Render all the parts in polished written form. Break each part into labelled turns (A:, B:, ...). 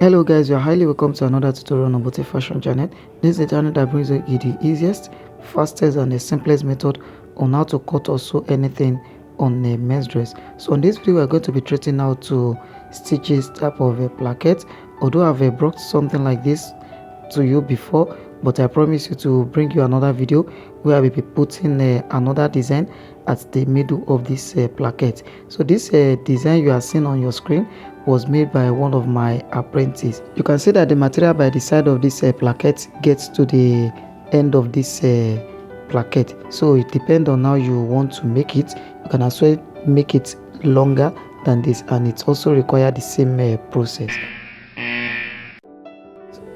A: Hello guys, you are highly welcome to another tutorial on Boutique Fashion channel. This is the channel that brings you the easiest, fastest and the simplest method on how to cut or sew anything on a men's dress. So in this video we are going to be treating how to stitch this type of a placket. Although I've brought something like this to you before, but I promise you to bring you another video where I will be putting another design at the middle of this placket. So this design you are seeing on your screen was made by one of my apprentices. You can see that the material by the side of this placket gets to the end of this placket. So it depends on how you want to make it. You can as well make it longer than this, and it also requires the same process.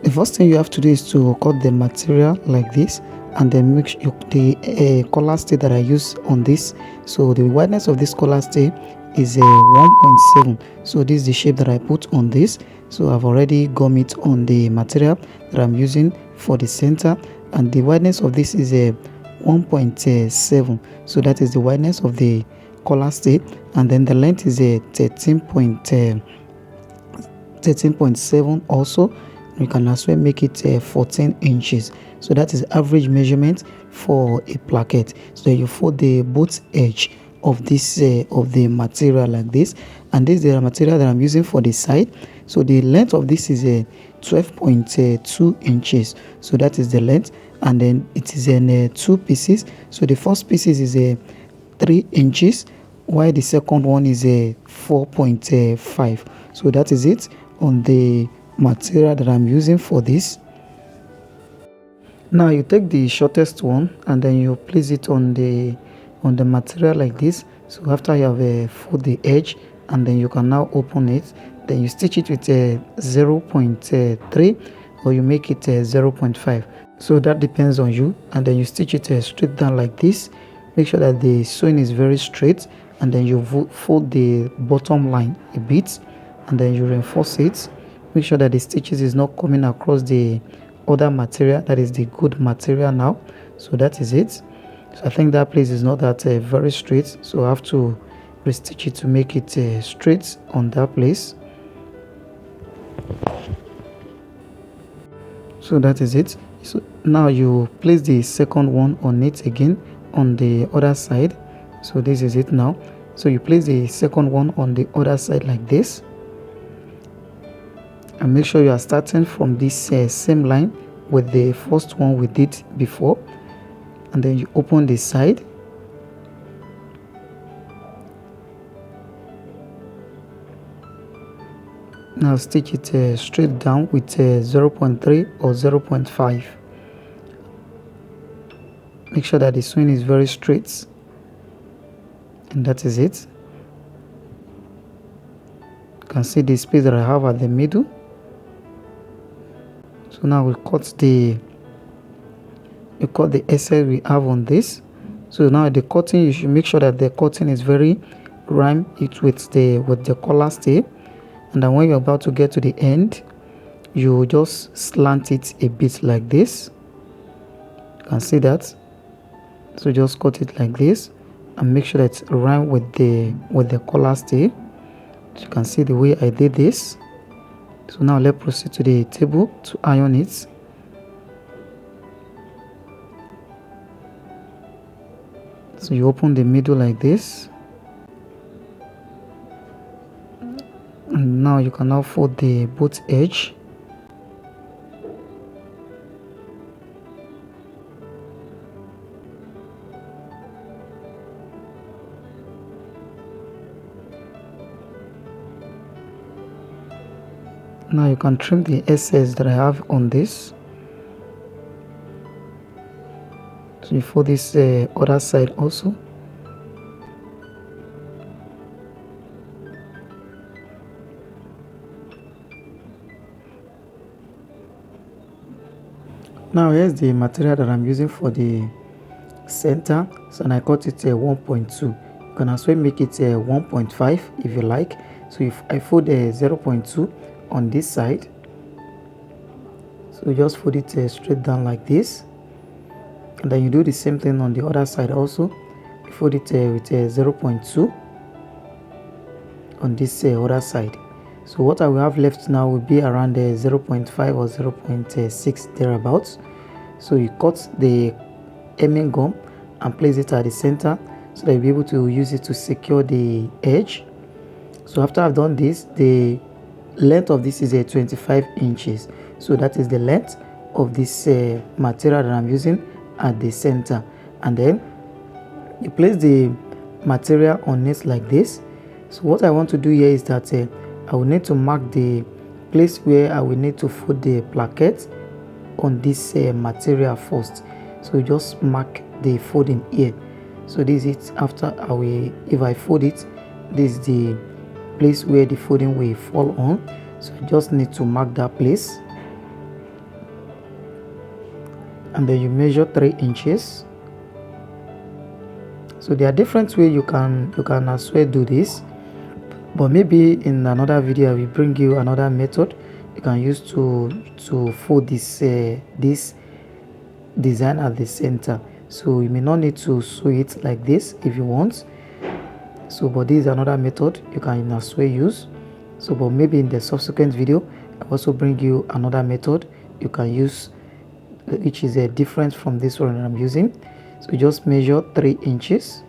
A: The first thing you have to do is to cut the material like this, and then make sure the collar stay that I use on this. So the wideness of this collar stay is 1.7. so this is the shape that I put on this. So I've already gum it on the material that I'm using for the center, and the wideness of this is 1.7. so that is the wideness of the collar stay, and then the length is 13.7 also. You can as well make it 14 inches. So that is average measurement for a placket. So you fold the both edge of this of the material like this, and this is the material that I'm using for the side. So the length of this is 12.2 inches. So that is the length, and then it is in 2 pieces. So the first piece is 3 inches, while the second one is 4.5. so that is it on the material that I'm using for this. Now you take the shortest one and then you place it on the material like this. So after you have fold the edge, and then you can now open it, then you stitch it with 0.3 or you make it 0.5. so that depends on you, and then you stitch it straight down like this. Make sure that the sewing is very straight, and then you fold the bottom line a bit, and then you reinforce it. Make sure that the stitches is not coming across the other material, that is the good material now. So that is it. So I think that place is not that very straight, so I have to restitch it to make it straight on that place. So that is it. So now you place the second one on it again on the other side. So this is it now. So you place the second one on the other side like this, and make sure you are starting from this same line with the first one we did before, and then you open the side. Now stitch it straight down with 0.3 or 0.5. Make sure that the sewing is very straight, and that is it. You can see the space that I have at the middle. So now we cut the excess we have on this. So now the cutting, you should make sure that the cutting is very rhyme it with the collar stay, and then when you're about to get to the end, you just slant it a bit like this. You can see that. So just cut it like this and make sure that it's rhyme with the collar stay. So you can see the way I did this. So now let's proceed to the table to iron it. So you open the middle like this, and now you can now fold the both edge. Now you can trim the excess that I have on this. So you fold this other side also. Now here's the material that I'm using for the center. So and I cut it 1.2. You can as well make it 1.5 if you like. So if I fold 0.2 on this side, so just fold it straight down like this, and then you do the same thing on the other side also. You fold it with 0.2 on this other side. So what I will have left now will be around 0.5 or 0.6 thereabouts. So you cut the hemming gum and place it at the center so that you'll be able to use it to secure the edge. So after I've done this, the length of this is 25 inches. So that is the length of this material that I'm using at the center. And then you place the material on it like this. So what I want to do here is that I will need to mark the place where I will need to fold the placket on this material first. So just mark the folding here. So this is it. After if I fold it, this is the place where the folding will fall on. So I just need to mark that place, and then you measure 3 inches. So there are different ways you can as well do this, but maybe in another video I will bring you another method you can use to fold this this design at the center. So you may not need to sew it like this if you want. So but this is another method you can as well use. So but maybe in the subsequent video I'll also bring you another method you can use, which is different from this one that I'm using. So just measure 3 inches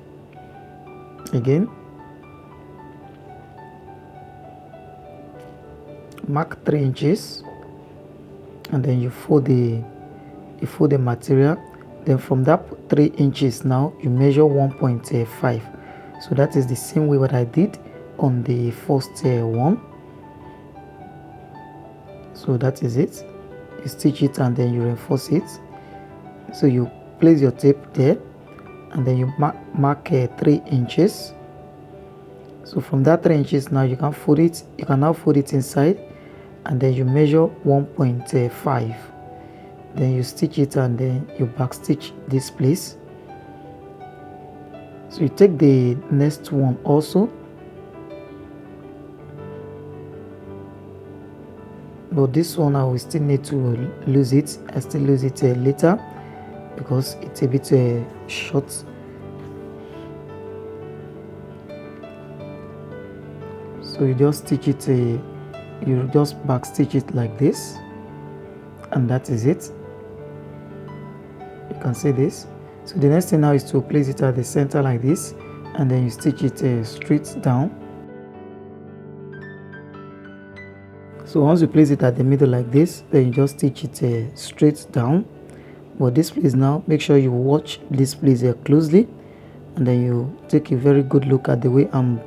A: again, mark 3 inches, and then you fold the material. Then from that 3 inches now you measure 1.5. so that is the same way what I did on the first one. So that is it. You stitch it and then you reinforce it. So you place your tape there and then you mark 3 inches. So from that 3 inches now you can fold it. You can now fold it inside and then you measure 1.5. Then you stitch it and then you back stitch this place. So you take the next one also, but this one I will still need to lose it. I still lose it later because it's a bit short. So you just stitch it, you just back stitch it like this, and that is it. You can see this. So the next thing now is to place it at the center like this, and then you stitch it straight down. So once you place it at the middle like this, then you just stitch it straight down. But this place now, make sure you watch this place closely, and then you take a very good look at the way I'm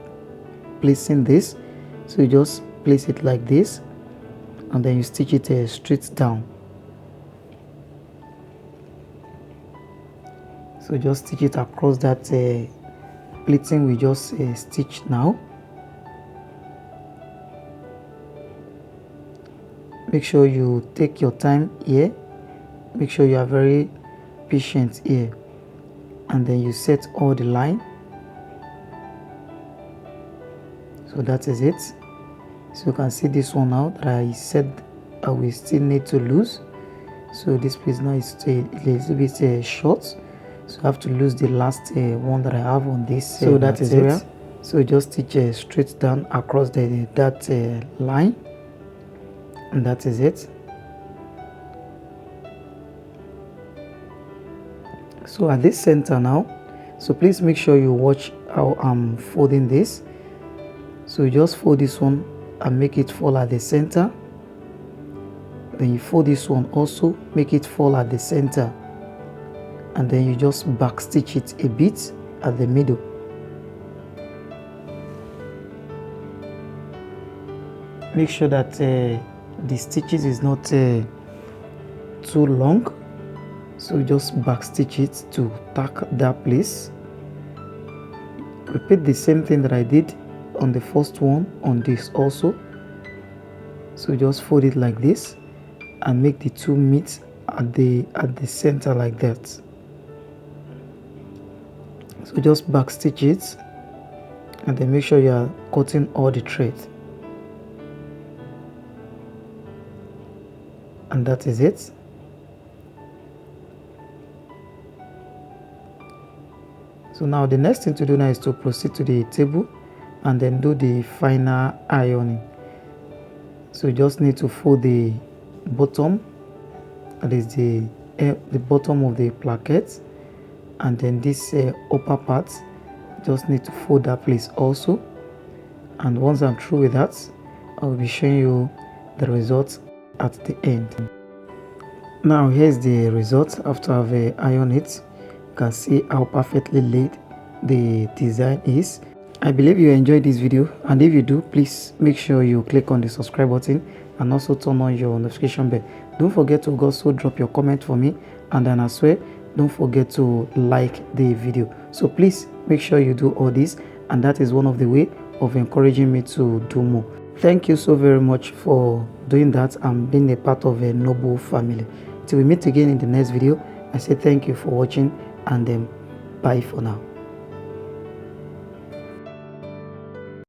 A: placing this. So you just place it like this, and then you stitch it straight down. So just stitch it across that pleating we just stitched now. Make sure you take your time here. Make sure you are very patient here, and then you set all the line. So that is it. So you can see this one now that I said I will still need to lose. So this piece now is a little bit short, so I have to lose the last one that I have on this. So that is it. So just stitch straight down across that line, and that is it. So at this center now, so please make sure you watch how I'm folding this. So you just fold this one and make it fall at the center. Then you fold this one also, make it fall at the center, and then you just back stitch it a bit at the middle. Make sure that the stitches is not too long, so just back stitch it to tack that place. Repeat the same thing that I did on the first one on this also. So just fold it like this and make the two meet at the center like that. So just back stitch it, and then make sure you are cutting all the threads, and that is it. So now the next thing to do now is to proceed to the table and then do the final ironing. So you just need to fold the bottom, that is the bottom of the placket, and then this upper part, just need to fold that place also. And once I'm through with that, I'll be showing you the results at the end. Now here's the result after I've ironed it. You can see how perfectly laid the design is. I believe you enjoyed this video, and if you do, please make sure you click on the subscribe button and also turn on your notification bell. Don't forget to also drop your comment for me, and then as well, don't forget to like the video. So please make sure you do all this, and that is one of the way of encouraging me to do more. Thank you so very much for doing that and being a part of a noble family. Till we meet again in the next video, I say thank you for watching, and bye for now.